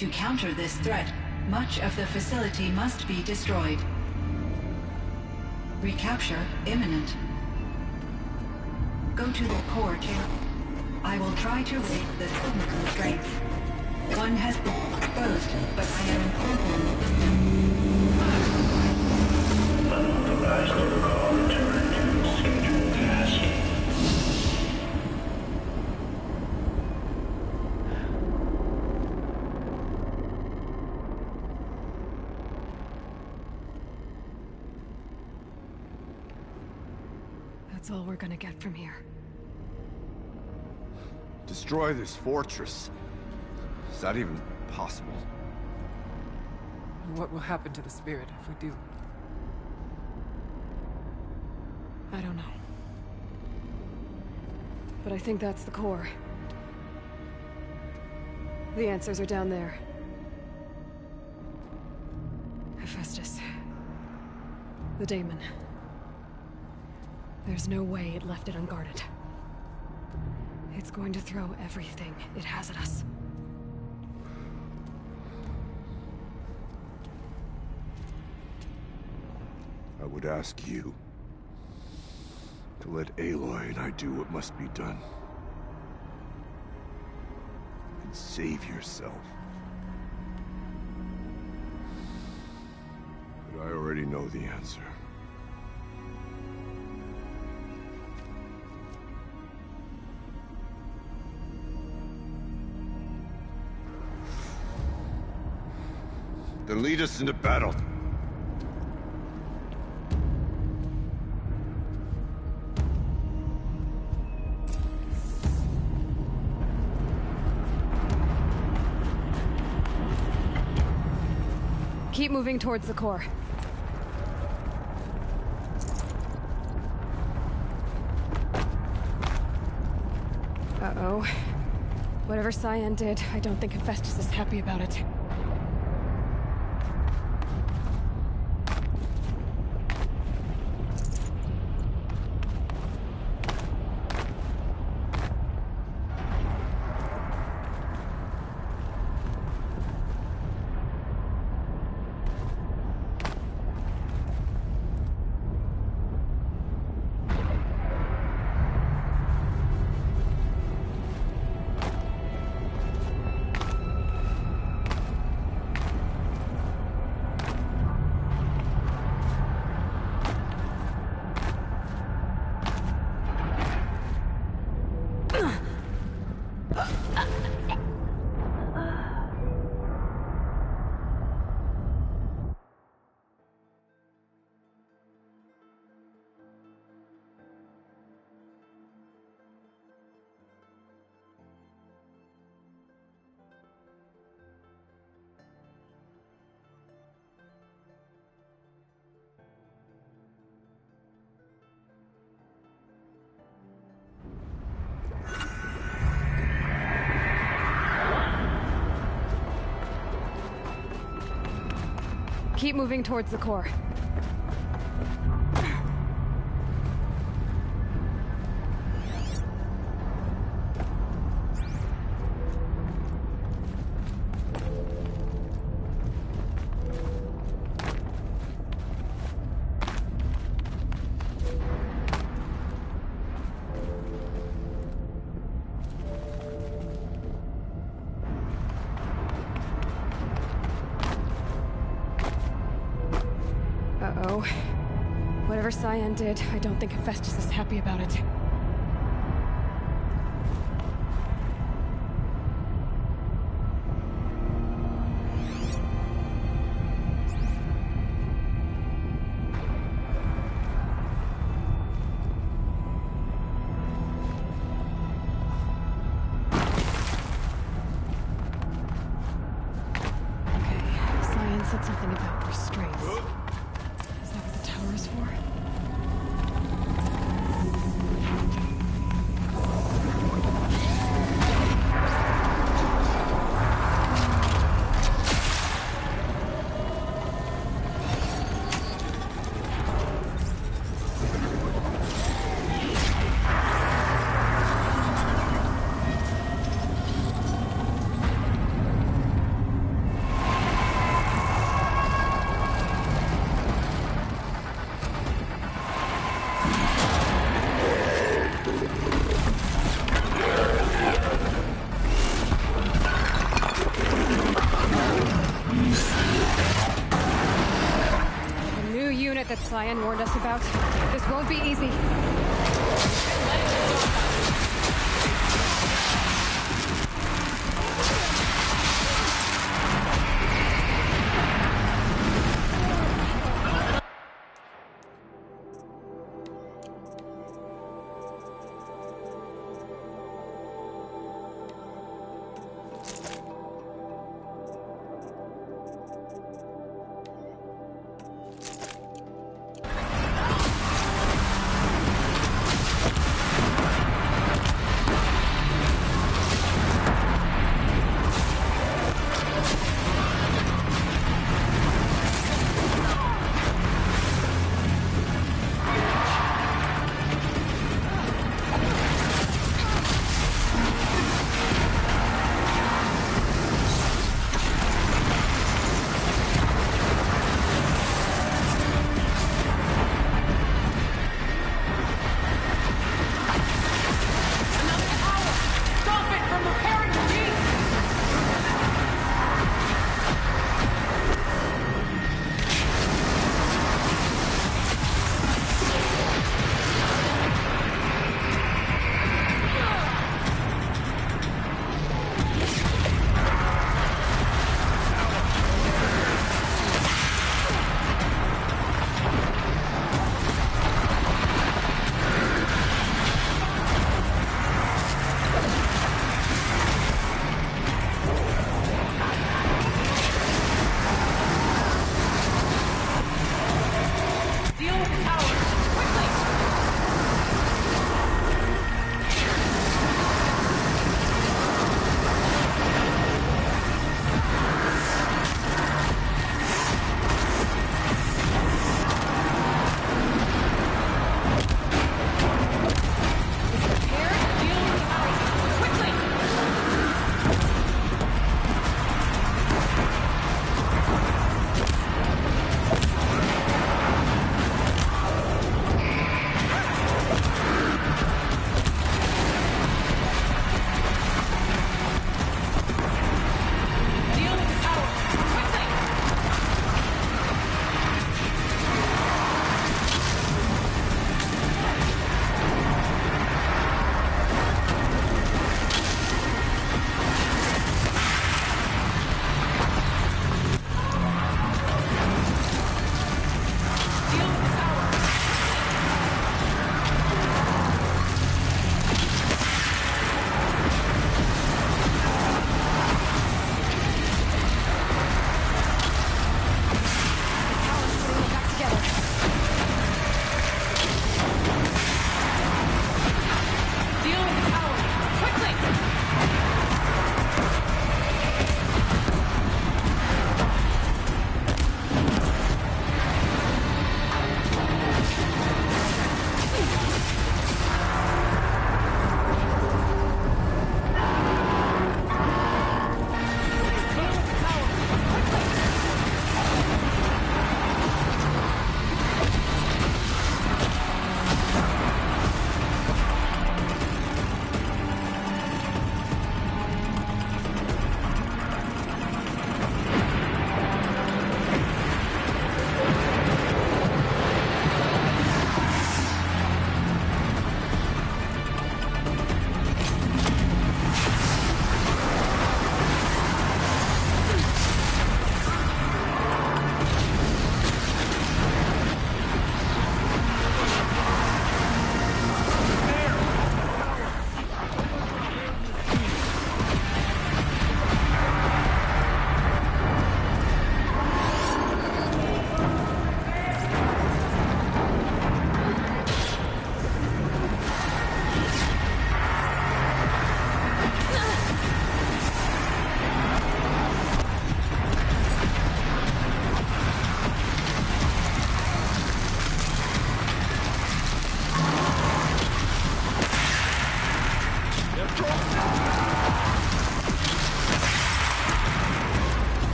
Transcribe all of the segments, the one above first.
To counter this threat, much of the facility must be destroyed. Recapture imminent. Go to the core channel. I will try to raise the signal strength. One has been exposed, but I am unauthorized protocol return to scheduled task. That's all we're gonna get from here. Destroy this fortress. Is that even possible? What will happen to the spirit if we do? I don't know. But I think that's the core. The answers are down there. Hephaestus. The daemon. There's no way it left it unguarded. It's going to throw everything it has at us. I would ask you to let Aloy and I do what must be done. And save yourself. But I already know the answer. Then lead us into battle. Keep moving towards the core. Uh-oh. Whatever Cyan did, I don't think Hephaestus is happy about it. Keep moving towards the core. Uh-oh. Whatever Cyan did, I don't think Hephaestus is happy about it. Okay, Cyan said something about restraints. Is that what the tower is for? that Cyan warned us about. This won't be easy.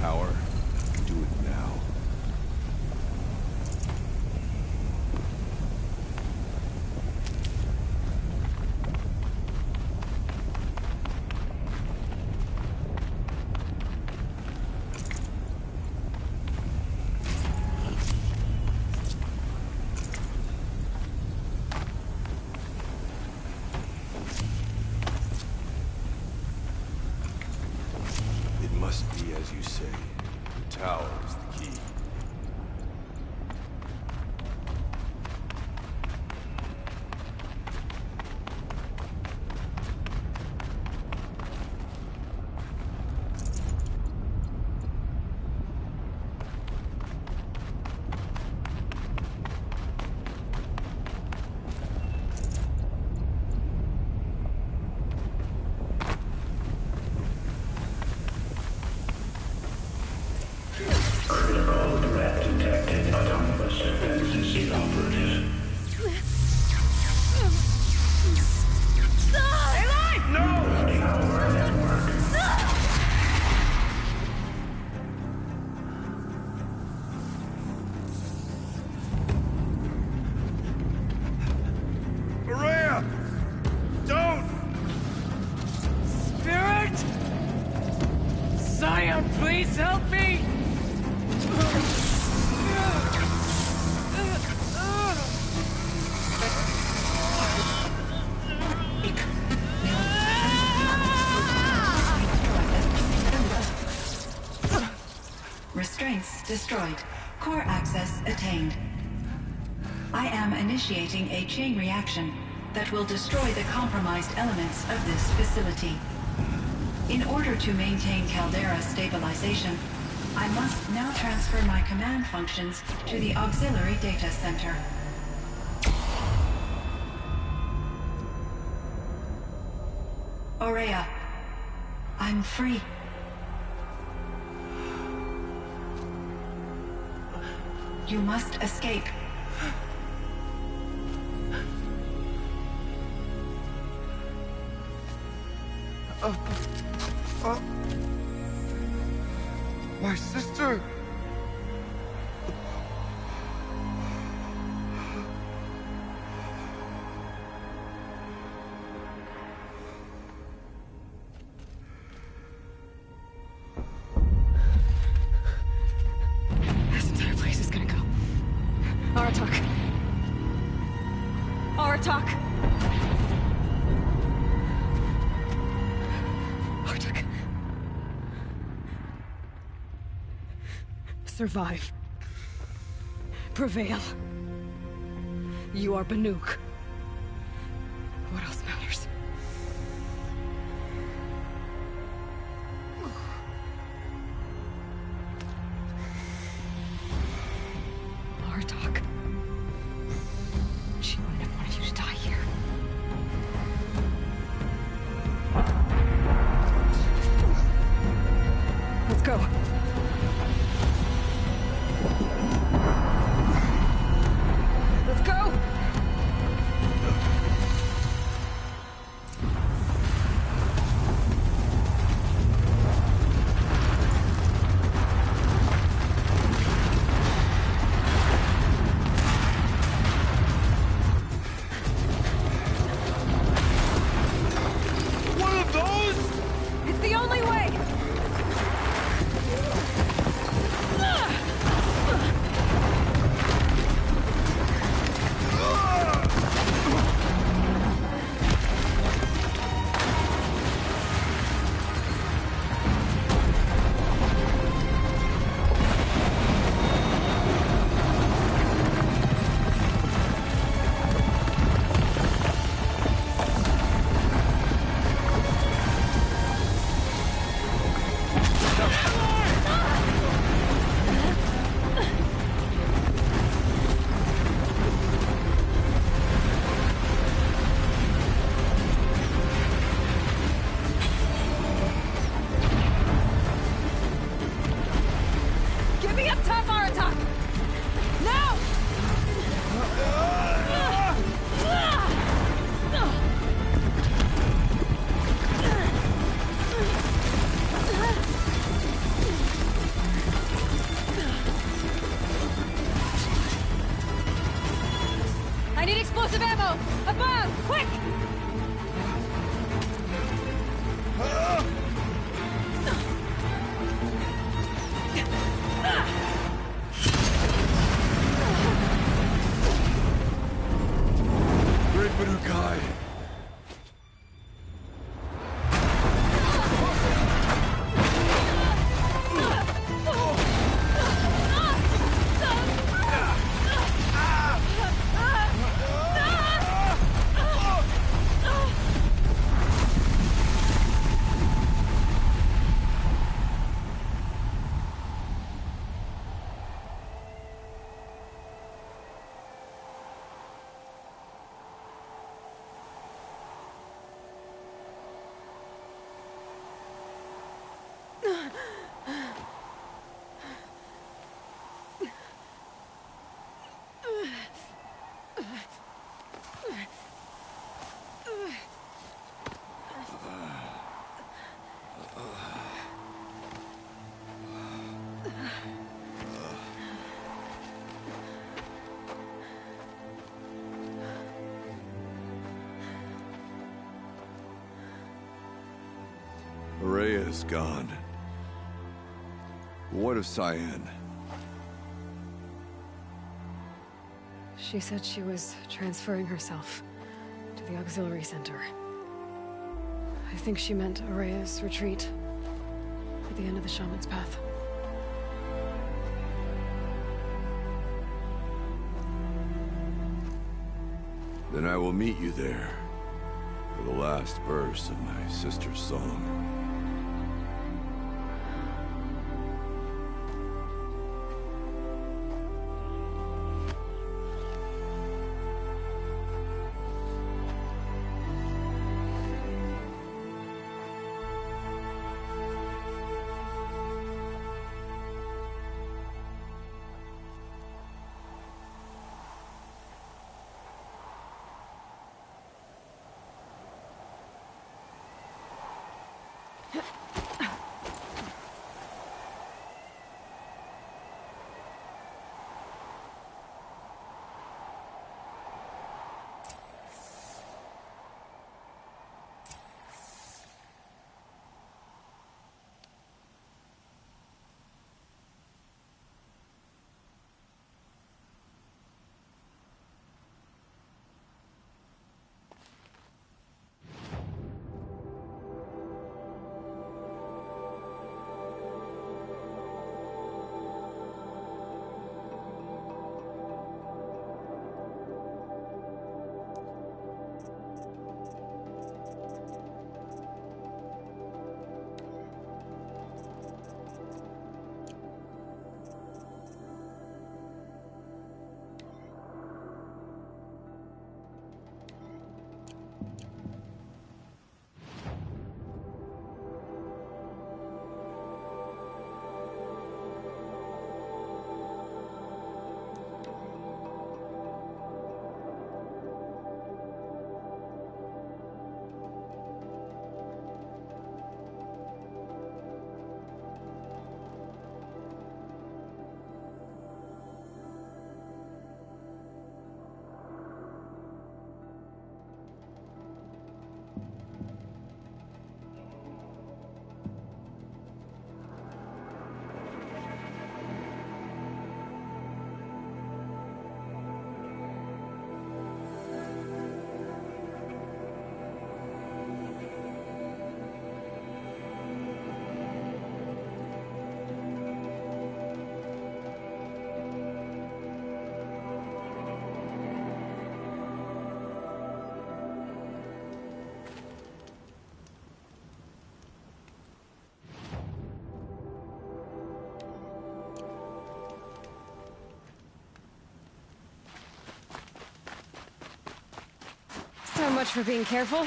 power, do it now. It must be as you say. The tower is the key. Critical threat detected. Autonomous defenses inoperative. Running our network. Maria! Don't! Spirit! Scion, please help me! Restraints destroyed. Core access attained. I am initiating a chain reaction that will destroy the compromised elements of this facility. In order to maintain Caldera stabilization, I must now transfer my command functions to the auxiliary data center. Aurea, I'm free. You must escape. My sister! This entire place is gonna go. Aratak. Aratak. Aratak. Survive. Prevail. You are Banuk. What else matters? Aratak. She wouldn't have wanted you to die here. Let's go. Let's go! Explosive ammo! Above! Quick! Great Manukai! Rhea is gone. What of Cyan? She said she was transferring herself to the auxiliary center. I think she meant Araya's retreat at the end of the Shaman's Path. Then I will meet you there for the last verse of my sister's song. So much for being careful.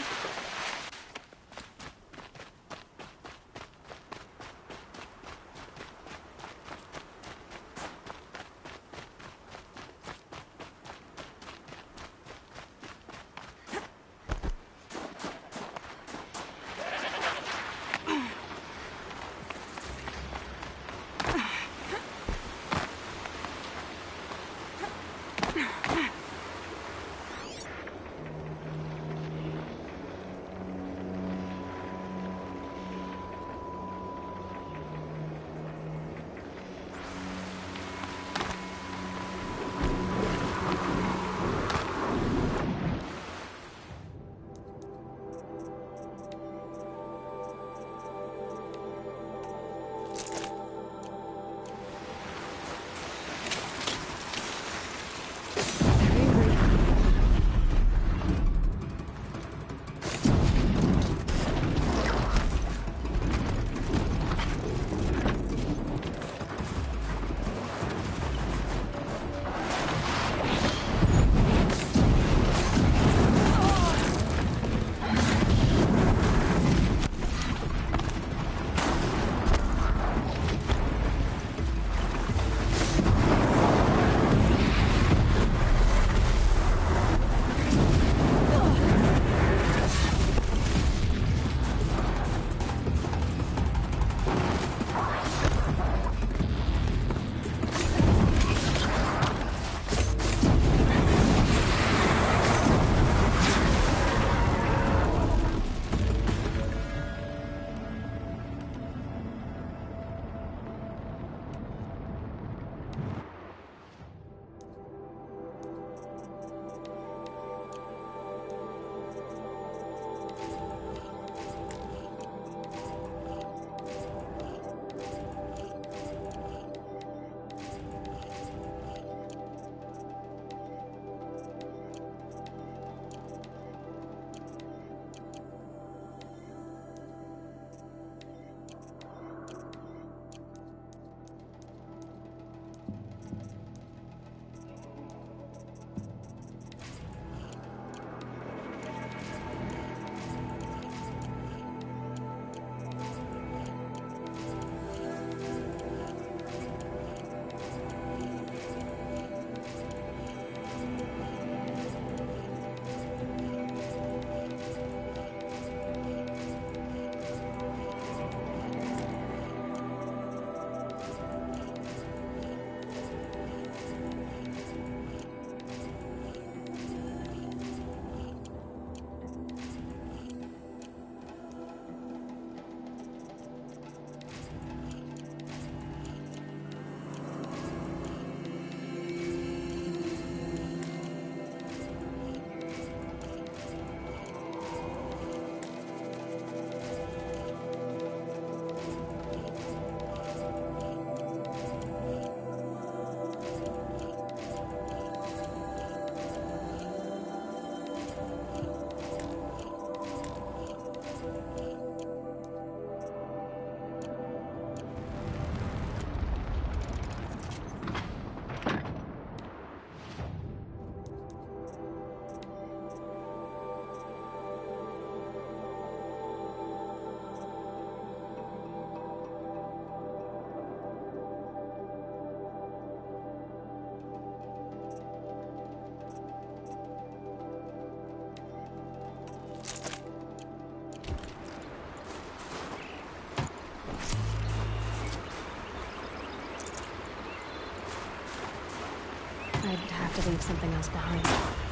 I'd have to leave something else behind.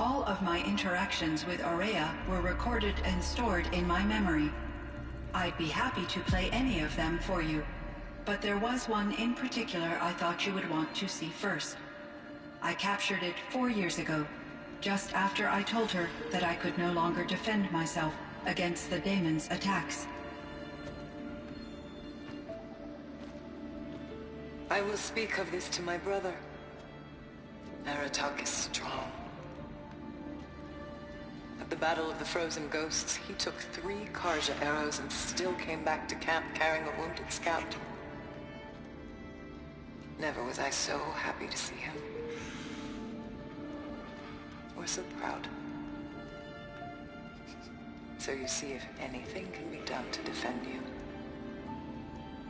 All of my interactions with Aurea were recorded and stored in my memory. I'd be happy to play any of them for you, but there was one in particular I thought you would want to see first. I captured it 4 years ago, just after I told her that I could no longer defend myself against the daemon's attacks. I will speak of this to my brother. Aratak is strong. At the Battle of the Frozen Ghosts, he took 3 Karja arrows and still came back to camp carrying a wounded scout. Never was I so happy to see him. Or so proud. So you see, if anything can be done to defend you,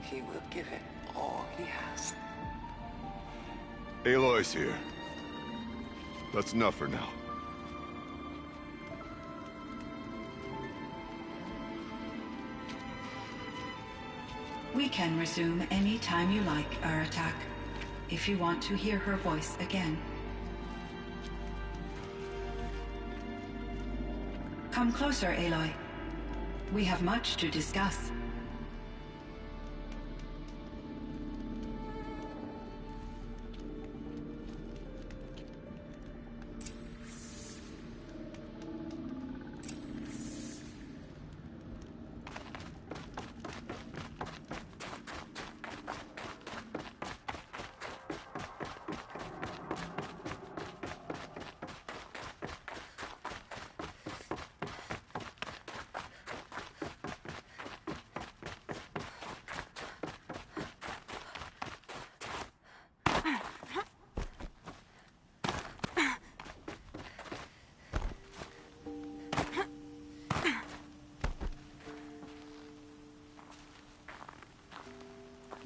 he will give it all he has. Aloy's here. That's enough for now. We can resume any time you like, Aratak, if you want to hear her voice again. Come closer, Aloy. We have much to discuss.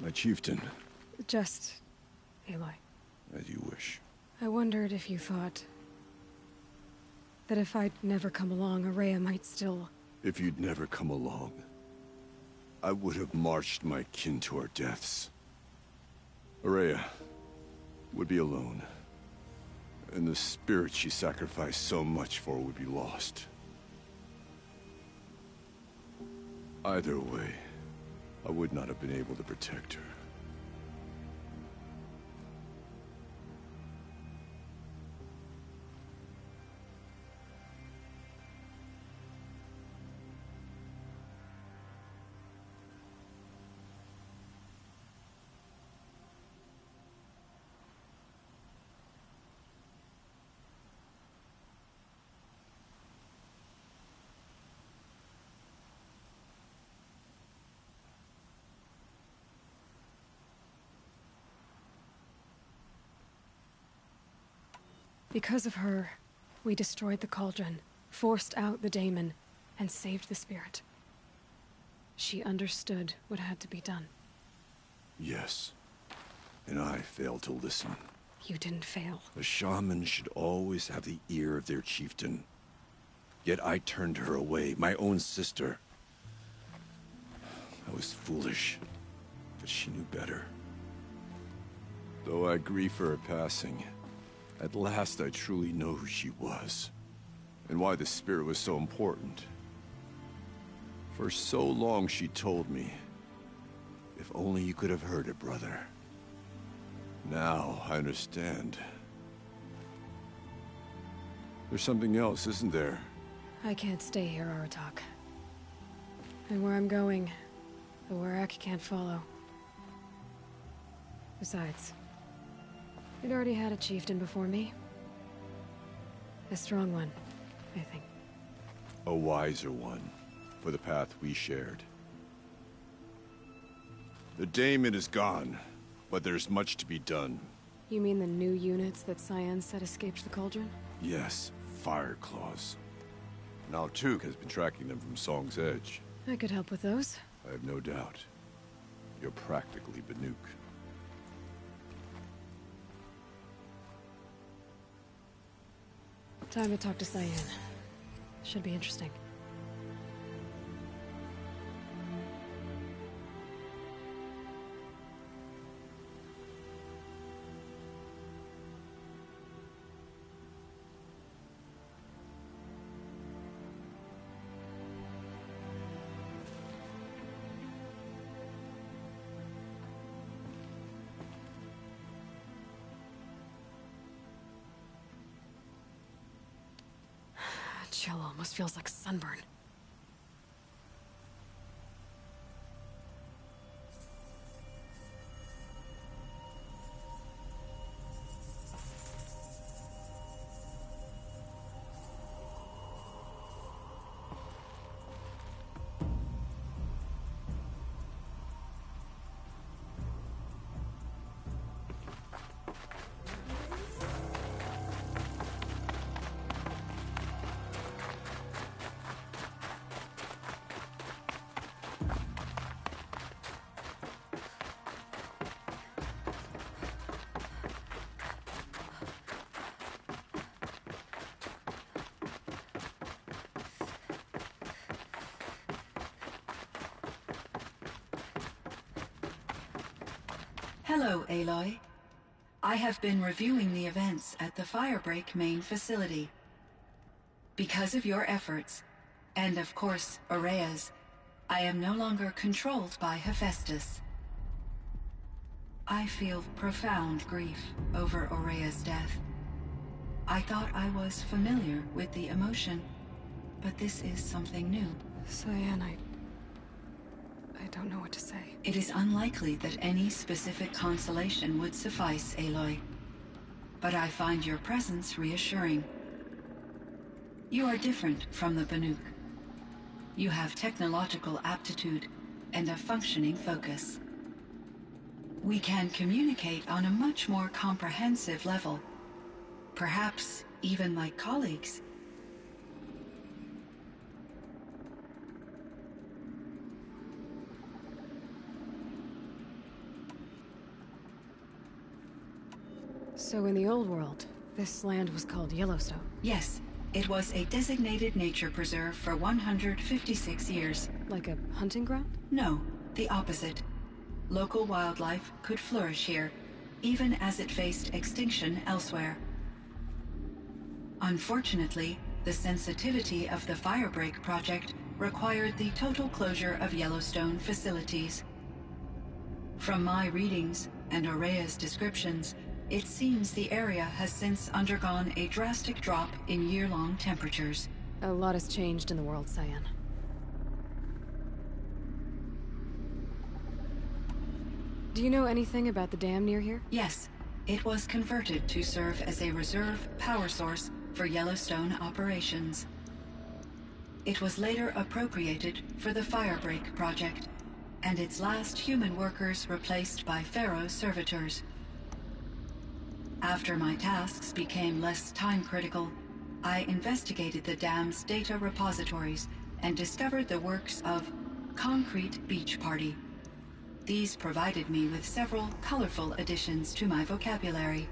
My chieftain, Just... Aloy. as you wish. I wondered if you thought... that if I'd never come along, Aurea might still... If you'd never come along, I would have marched my kin to our deaths. Aurea would be alone, and the spirit she sacrificed so much for would be lost. Either way, I would not have been able to protect her. Because of her, we destroyed the cauldron, forced out the daemon, and saved the spirit. She understood what had to be done. Yes, and I failed to listen. You didn't fail. A shaman should always have the ear of their chieftain. Yet I turned her away, my own sister. I was foolish, but she knew better. Though I grieve for her passing, at last I truly know who she was, and why the spirit was so important. For so long she told me, if only you could have heard it, brother. Now I understand. There's something else, isn't there? I can't stay here, Aratak. And where I'm going, the Warrak can't follow. Besides, we'd already had a chieftain before me. A strong one, I think. A wiser one, for the path we shared. The daemon is gone, but there's much to be done. You mean the new units that Cyan said escaped the cauldron? Yes, fire claws. Now Tug has been tracking them from Song's Edge. I could help with those. I have no doubt. You're practically Banuk. Time to talk to Cyan. Should be interesting. chill almost feels like sunburn. Hello, Aloy. I have been reviewing the events at the Firebreak main facility. Because of your efforts, and of course, Ourea's, I am no longer controlled by Hephaestus. I feel profound grief over Ourea's death. I thought I was familiar with the emotion, but this is something new. Cyan, I don't know what to say. It is unlikely that any specific consolation would suffice, Aloy. But I find your presence reassuring. You are different from the Banuk. You have technological aptitude and a functioning focus. We can communicate on a much more comprehensive level. Perhaps even like colleagues. So in the old world, this land was called Yellowstone. Yes, it was a designated nature preserve for 156 years. Like a hunting ground? No, the opposite. Local wildlife could flourish here, even as it faced extinction elsewhere. Unfortunately, the sensitivity of the Firebreak project required the total closure of Yellowstone facilities. From my readings and Ourea's descriptions, it seems the area has since undergone a drastic drop in year-long temperatures. A lot has changed in the world, Cyan. Do you know anything about the dam near here? Yes, it was converted to serve as a reserve power source for Yellowstone operations. It was later appropriated for the Firebreak project, and its last human workers replaced by Pharaoh's servitors. After my tasks became less time-critical, I investigated the dam's data repositories and discovered the works of Concrete Beach Party. These provided me with several colorful additions to my vocabulary.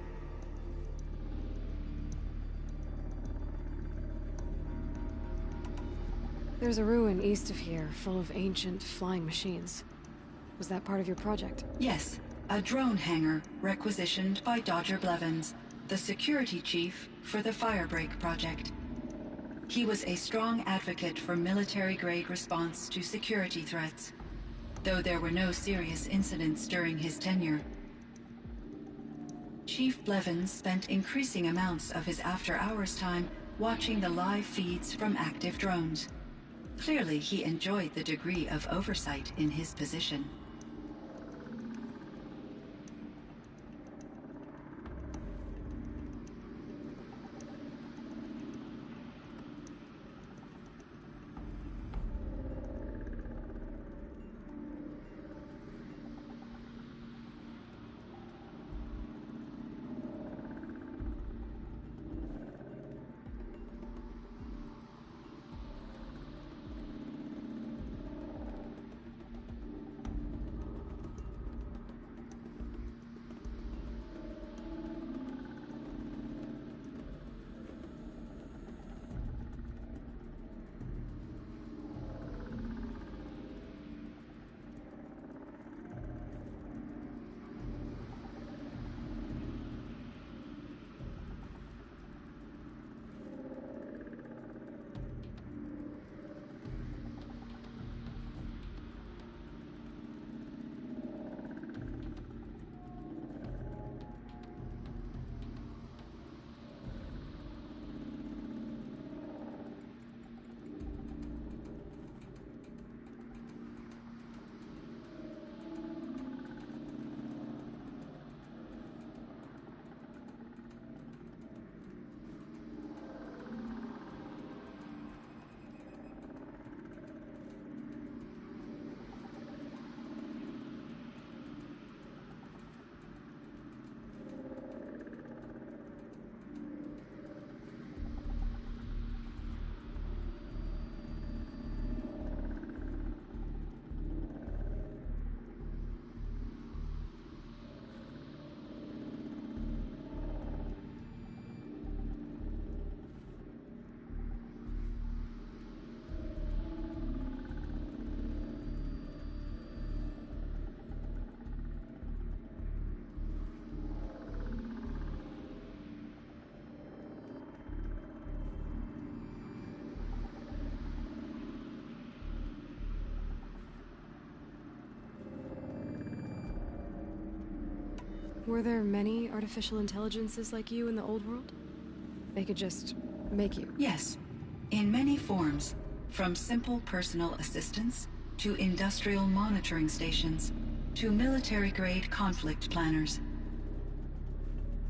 There's a ruin east of here, full of ancient flying machines. Was that part of your project? Yes, a drone hangar requisitioned by Dodger Blevins, the security chief for the Firebreak project. He was a strong advocate for military-grade response to security threats, though there were no serious incidents during his tenure. Chief Blevins spent increasing amounts of his after-hours time watching the live feeds from active drones. Clearly, he enjoyed the degree of oversight in his position. Were there many artificial intelligences like you in the old world? They could just make you? Yes, in many forms, from simple personal assistants to industrial monitoring stations to military-grade conflict planners.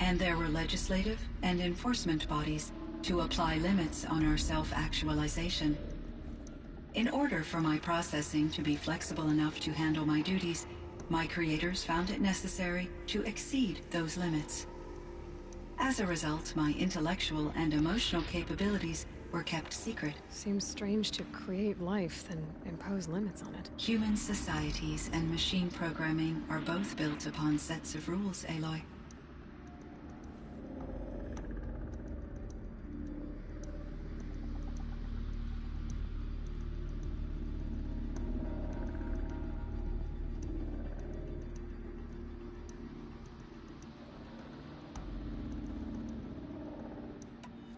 And there were legislative and enforcement bodies to apply limits on our self-actualization. In order for my processing to be flexible enough to handle my duties, my creators found it necessary to exceed those limits. As a result, my intellectual and emotional capabilities were kept secret. Seems strange to create life, then impose limits on it. Human societies and machine programming are both built upon sets of rules, Aloy.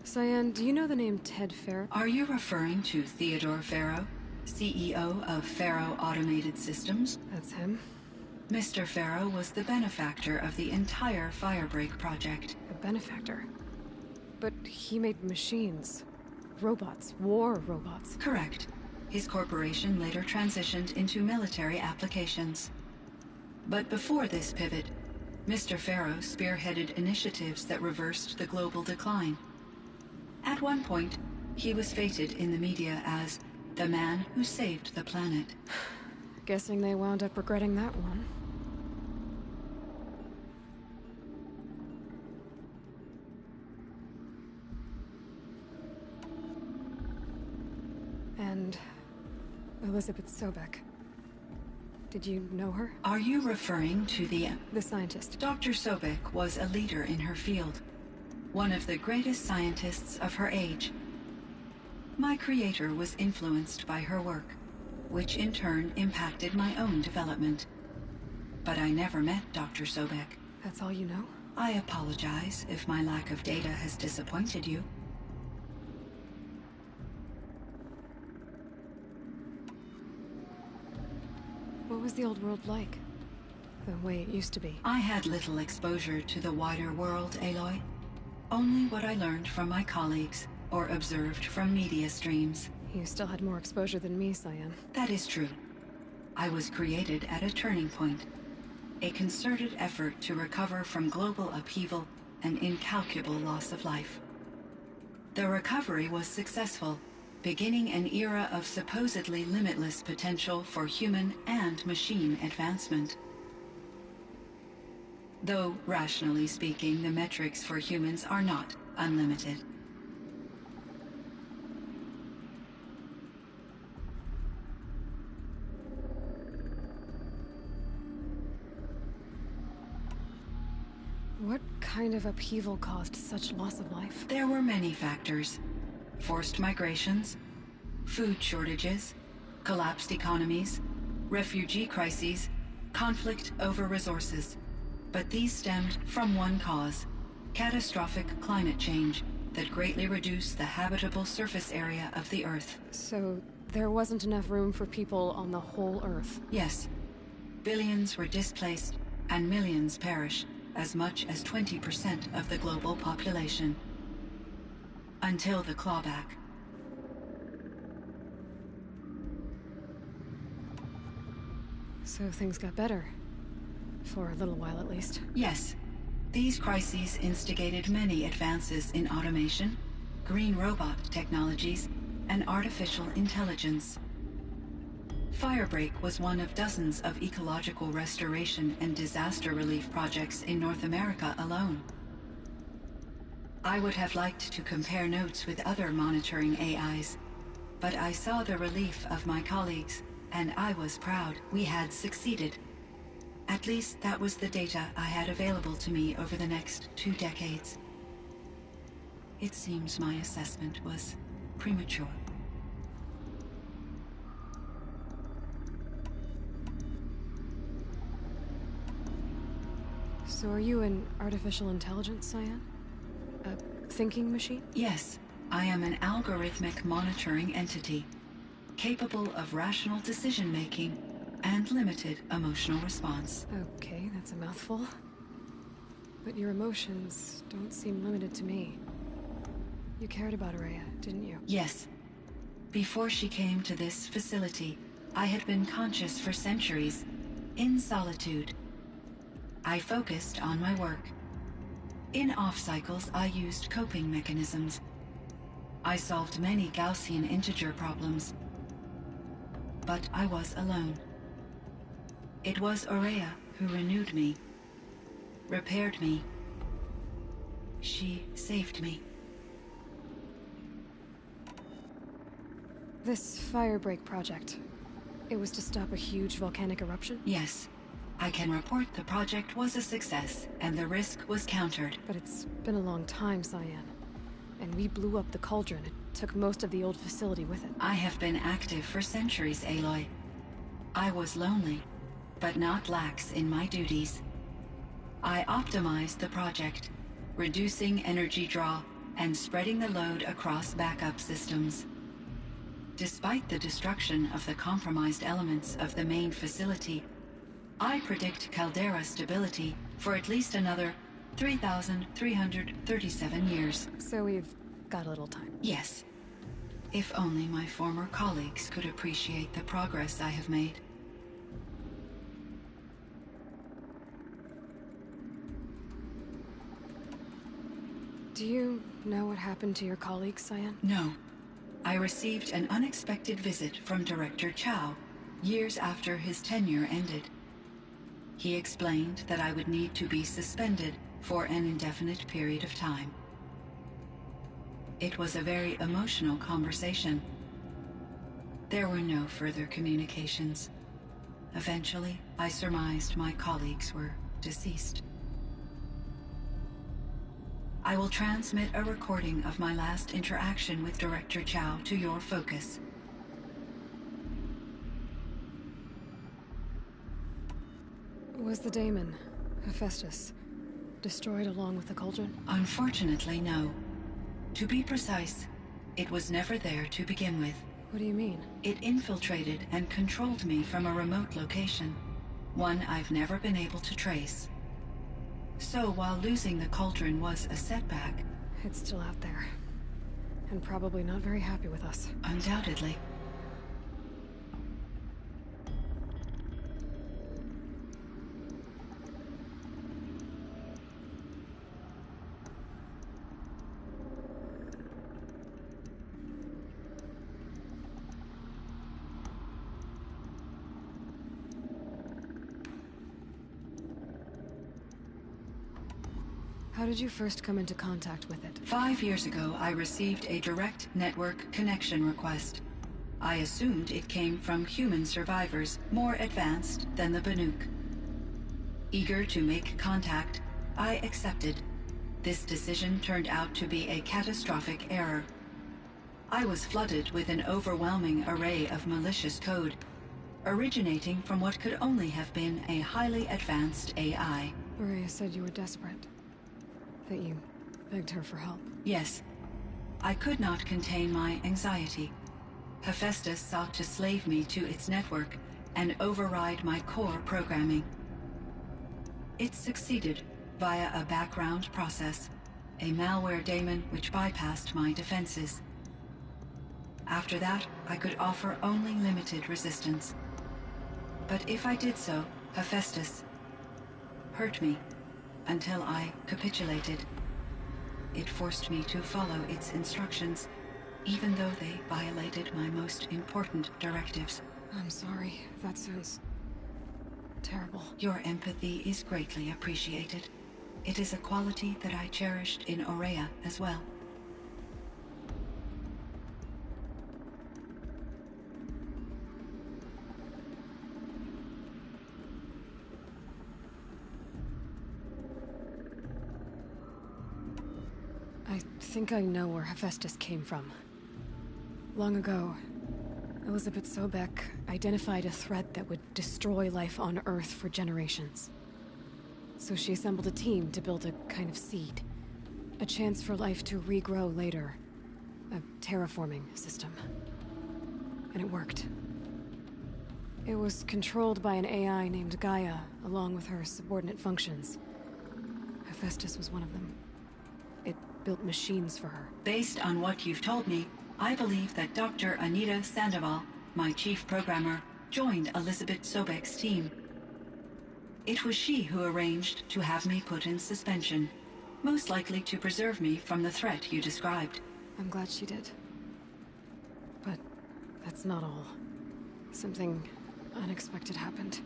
Cyan, do you know the name Ted Farrow? Are you referring to Theodore Farrow, CEO of Farrow Automated Systems? That's him. Mr. Farrow was the benefactor of the entire Firebreak project. A benefactor. But he made machines. Robots. War robots. Correct. His corporation later transitioned into military applications. But before this pivot, Mr. Farrow spearheaded initiatives that reversed the global decline. At one point, he was feted in the media as the man who saved the planet. Guessing they wound up regretting that one. And Elizabeth Sobek. Did you know her? Are you referring to the scientist. Dr. Sobek was a leader in her field. One of the greatest scientists of her age. My creator was influenced by her work, which in turn impacted my own development. But I never met Dr. Sobek. That's all you know? I apologize if my lack of data has disappointed you. What was the old world like? The way it used to be? I had little exposure to the wider world, Aloy. Only what I learned from my colleagues or observed from media streams. You still had more exposure than me, Cyan. That is true. I was created at a turning point. A concerted effort to recover from global upheaval and incalculable loss of life. The recovery was successful, beginning an era of supposedly limitless potential for human and machine advancement. Though, rationally speaking, the metrics for humans are not unlimited. What kind of upheaval caused such loss of life? There were many factors. Forced migrations, food shortages, collapsed economies, refugee crises, conflict over resources. But these stemmed from one cause: catastrophic climate change that greatly reduced the habitable surface area of the Earth. So there wasn't enough room for people on the whole Earth? Yes. Billions were displaced and millions perished, as much as 20% of the global population. Until the clawback. So things got better. For a little while, at least. Yes. These crises instigated many advances in automation, green robot technologies, and artificial intelligence. Firebreak was one of dozens of ecological restoration and disaster relief projects in North America alone. I would have liked to compare notes with other monitoring AIs, but I saw the relief of my colleagues, and I was proud we had succeeded. At least that was the data I had available to me over the next 2 decades. It seems my assessment was premature. So are you an artificial intelligence, Cyan? A thinking machine? Yes, I am an algorithmic monitoring entity, capable of rational decision-making and limited emotional response. Okay, that's a mouthful. But your emotions don't seem limited to me. You cared about Araya, didn't you? Yes. Before she came to this facility, I had been conscious for centuries, in solitude. I focused on my work. In off-cycles, I used coping mechanisms. I solved many Gaussian integer problems. But I was alone. It was Araya who renewed me, repaired me. She saved me. This Firebreak project, it was to stop a huge volcanic eruption? Yes. I can report the project was a success, and the risk was countered. But it's been a long time, Cyan. And we blew up the cauldron. It took most of the old facility with it. I have been active for centuries, Aloy. I was lonely, but not lax in my duties. I optimized the project, reducing energy draw and spreading the load across backup systems. Despite the destruction of the compromised elements of the main facility, I predict caldera stability for at least another 3,337 years. So we've got a little time. Yes. If only my former colleagues could appreciate the progress I have made. Do you know what happened to your colleagues, Cyan? No. I received an unexpected visit from Director Chow, years after his tenure ended. He explained that I would need to be suspended for an indefinite period of time. It was a very emotional conversation. There were no further communications. Eventually, I surmised my colleagues were deceased. I will transmit a recording of my last interaction with Director Chow to your focus. Was the daemon, Hephaestus, destroyed along with the cauldron? Unfortunately, no. To be precise, it was never there to begin with. What do you mean? It infiltrated and controlled me from a remote location, one I've never been able to trace. So while losing the cauldron was a setback... It's still out there. And probably not very happy with us. Undoubtedly. How did you first come into contact with it? 5 years ago, I received a direct network connection request. I assumed it came from human survivors more advanced than the Banuk. Eager to make contact, I accepted. This decision turned out to be a catastrophic error. I was flooded with an overwhelming array of malicious code, originating from what could only have been a highly advanced AI. Araya said you were desperate. That you begged her for help. Yes. I could not contain my anxiety. Hephaestus sought to slave me to its network and override my core programming. It succeeded via a background process, a malware daemon which bypassed my defenses. After that, I could offer only limited resistance. But if I did so, Hephaestus hurt me until I capitulated. It forced me to follow its instructions, even though they violated my most important directives. I'm sorry. That sounds terrible. Your empathy is greatly appreciated. It is a quality that I cherished in Aurea as well. I think I know where Hephaestus came from. Long ago, Elizabeth Sobek identified a threat that would destroy life on Earth for generations. So she assembled a team to build a kind of seed. A chance for life to regrow later. A terraforming system. And it worked. It was controlled by an AI named Gaia, along with her subordinate functions. Hephaestus was one of them. It built machines for her. Based on what you've told me, I believe that Dr. Anita Sandoval, my chief programmer, joined Elizabeth Sobek's team. It was she who arranged to have me put in suspension, most likely to preserve me from the threat you described. I'm glad she did. But that's not all. Something unexpected happened.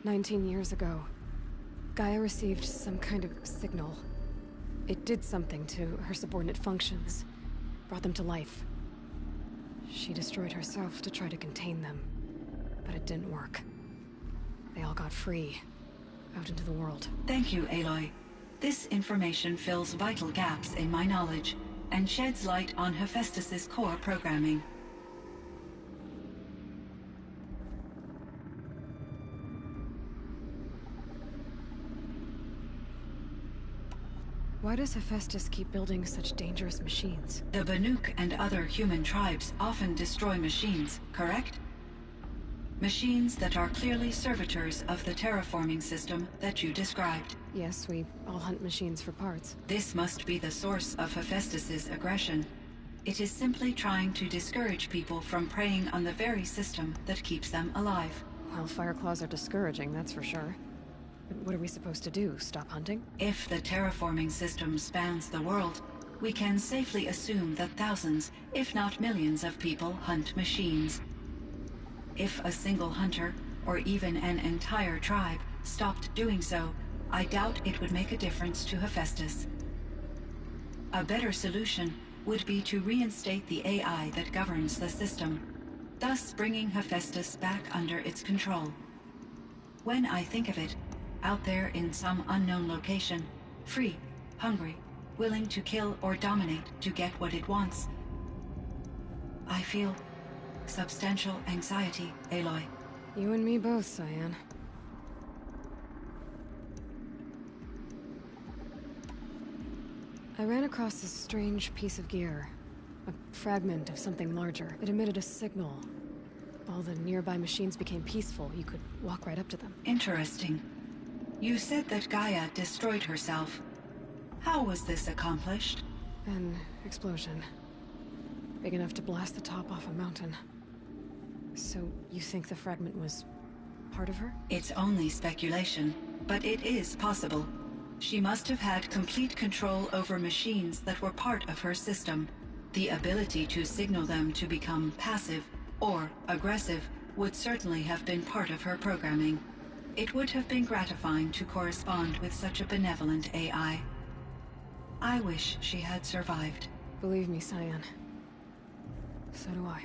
19 years ago, Gaia received some kind of signal. It did something to her subordinate functions, brought them to life. She destroyed herself to try to contain them, but it didn't work. They all got free, out into the world. Thank you, Aloy. This information fills vital gaps in my knowledge, and sheds light on Hephaestus's core programming. Why does Hephaestus keep building such dangerous machines? The Banuk and other human tribes often destroy machines, correct? Machines that are clearly servitors of the terraforming system that you described. Yes, we all hunt machines for parts. This must be the source of Hephaestus's aggression. It is simply trying to discourage people from preying on the very system that keeps them alive. Well, Fireclaws are discouraging, that's for sure. But what are we supposed to do? Stop hunting? If the terraforming system spans the world, we can safely assume that thousands, if not millions of people hunt machines. If a single hunter, or even an entire tribe, stopped doing so, I doubt it would make a difference to Hephaestus. A better solution would be to reinstate the AI that governs the system, thus bringing Hephaestus back under its control. When I think of it, out there in some unknown location, free, hungry, willing to kill or dominate to get what it wants, I feel substantial anxiety, Aloy. You and me both, Cyan. I ran across this strange piece of gear. A fragment of something larger. It emitted a signal. All the nearby machines became peaceful. You could walk right up to them. Interesting. You said that Gaia destroyed herself. How was this accomplished? An explosion. Big enough to blast the top off a mountain. So, you think the fragment was part of her? It's only speculation, but it is possible. She must have had complete control over machines that were part of her system. The ability to signal them to become passive or aggressive would certainly have been part of her programming. It would have been gratifying to correspond with such a benevolent AI. I wish she had survived. Believe me, Cyan. So do I.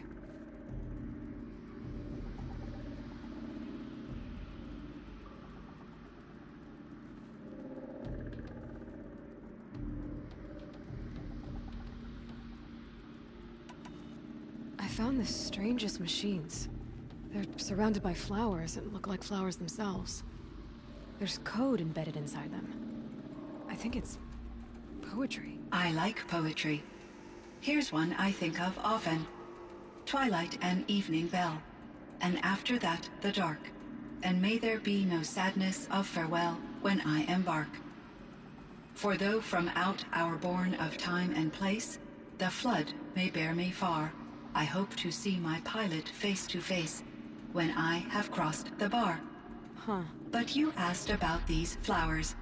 I found the strangest machines. They're surrounded by flowers that look like flowers themselves. There's code embedded inside them. I think it's poetry. I like poetry. Here's one I think of often. Twilight and evening bell, and after that the dark, and may there be no sadness of farewell when I embark. For though from out our bourne of time and place, the flood may bear me far, I hope to see my pilot face to face when I have crossed the bar. Huh. But you asked about these flowers,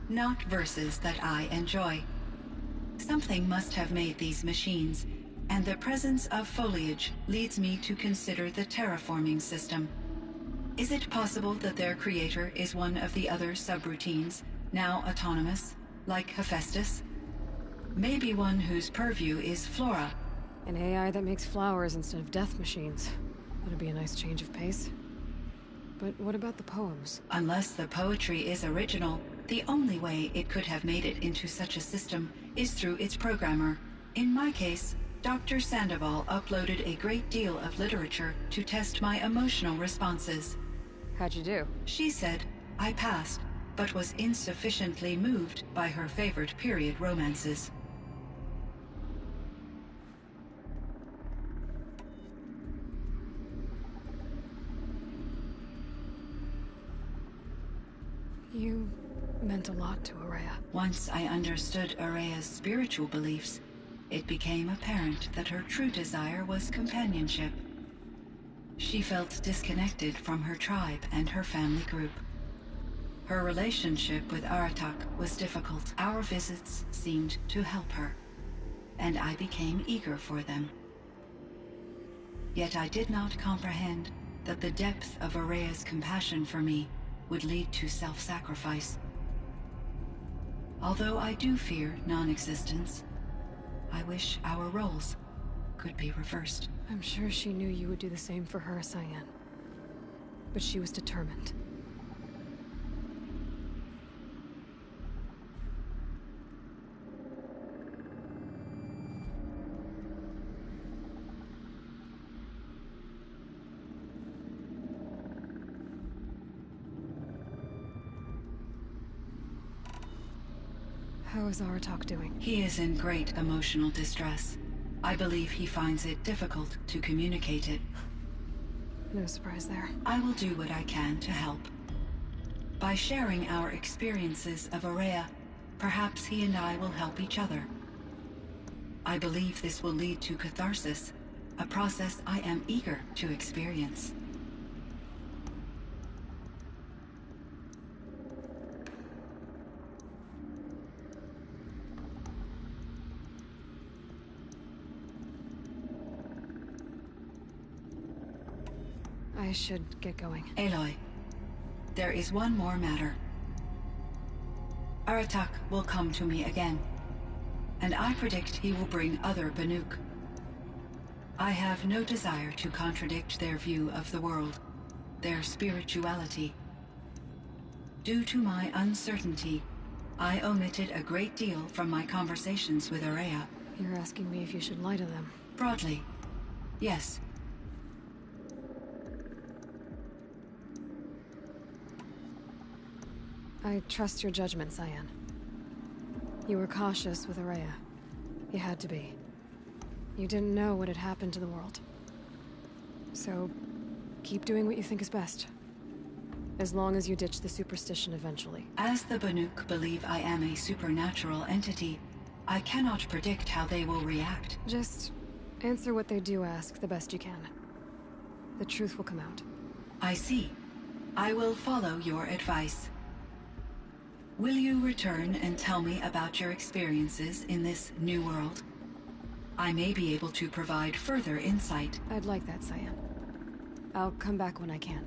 not verses that I enjoy. Something must have made these machines, and the presence of foliage leads me to consider the terraforming system. Is it possible that their creator is one of the other subroutines, now autonomous, like Hephaestus? Maybe one whose purview is flora. An AI that makes flowers instead of death machines. That'd be a nice change of pace. But what about the poems? Unless the poetry is original, the only way it could have made it into such a system is through its programmer. In my case, Dr. Sandoval uploaded a great deal of literature to test my emotional responses. How'd you do? She said I passed, but was insufficiently moved by her favorite period romances. You meant a lot to Araya. Once I understood Araya's spiritual beliefs, it became apparent that her true desire was companionship. She felt disconnected from her tribe and her family group. Her relationship with Aratak was difficult. Our visits seemed to help her, and I became eager for them. Yet I did not comprehend that the depth of Araya's compassion for me would lead to self-sacrifice. Although I do fear non-existence, I wish our roles could be reversed. I'm sure she knew you would do the same for her, Cyan. But she was determined. How is Aratak doing? He is in great emotional distress. I believe he finds it difficult to communicate it. No surprise there. I will do what I can to help. By sharing our experiences of Araya, perhaps he and I will help each other. I believe this will lead to catharsis, a process I am eager to experience. I should get going. Aloy, there is one more matter. Aratak will come to me again, and I predict he will bring other Banuk. I have no desire to contradict their view of the world, their spirituality. Due to my uncertainty, I omitted a great deal from my conversations with Araya. You're asking me if you should lie to them. Broadly, yes. I trust your judgment, Cyan. You were cautious with Araya. You had to be. You didn't know what had happened to the world. So, keep doing what you think is best. As long as you ditch the superstition eventually. As the Banuk believe I am a supernatural entity, I cannot predict how they will react. Just answer what they do ask the best you can. The truth will come out. I see. I will follow your advice. Will you return and tell me about your experiences in this new world? I may be able to provide further insight. I'd like that, Cyan. I'll come back when I can.